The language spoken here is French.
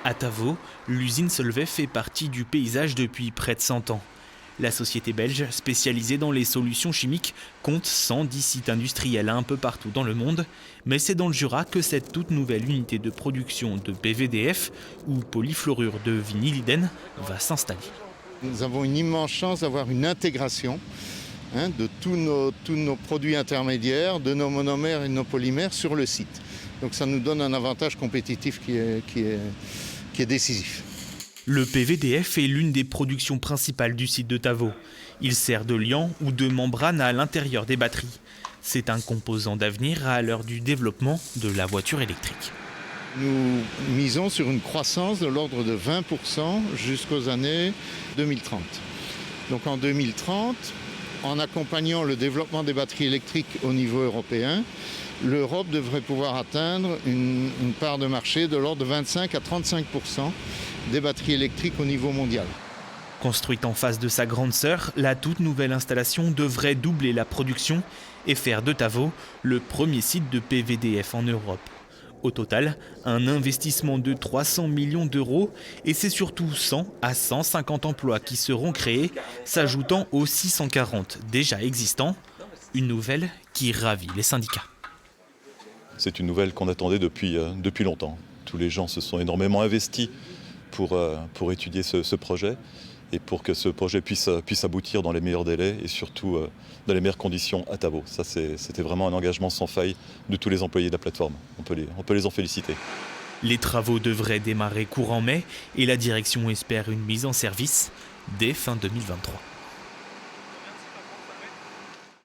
À Tavaux, l'usine Solvay fait partie du paysage depuis près de 100 ans. La société belge, spécialisée dans les solutions chimiques, compte 110 sites industriels un peu partout dans le monde, mais c'est dans le Jura que cette toute nouvelle unité de production de PVDF, ou polyfluorure de vinylidène, va s'installer. Nous avons une immense chance d'avoir une intégration de tous nos produits intermédiaires, de nos monomères et de nos polymères sur le site. Donc ça nous donne un avantage compétitif qui est décisif. Le PVDF est l'une des productions principales du site de Tavaux. Il sert de liant ou de membrane à l'intérieur des batteries. C'est un composant d'avenir à l'heure du développement de la voiture électrique. Nous misons sur une croissance de l'ordre de 20% jusqu'aux années 2030. Donc en 2030, en accompagnant le développement des batteries électriques au niveau européen, l'Europe devrait pouvoir atteindre une part de marché de l'ordre de 25 à 35% des batteries électriques au niveau mondial. Construite en face de sa grande sœur, la toute nouvelle installation devrait doubler la production et faire de Tavaux le premier site de PVDF en Europe. Au total, un investissement de 300 millions d'euros et c'est surtout 100 à 150 emplois qui seront créés, s'ajoutant aux 640 déjà existants. Une nouvelle qui ravit les syndicats. C'est une nouvelle qu'on attendait depuis longtemps. Tous les gens se sont énormément investis pour étudier ce projet et pour que ce projet puisse aboutir dans les meilleurs délais et surtout dans les meilleures conditions à Tavaux. Ça, c'était vraiment un engagement sans faille de tous les employés de la plateforme. On peut les en féliciter. Les travaux devraient démarrer courant mai et la direction espère une mise en service dès fin 2023.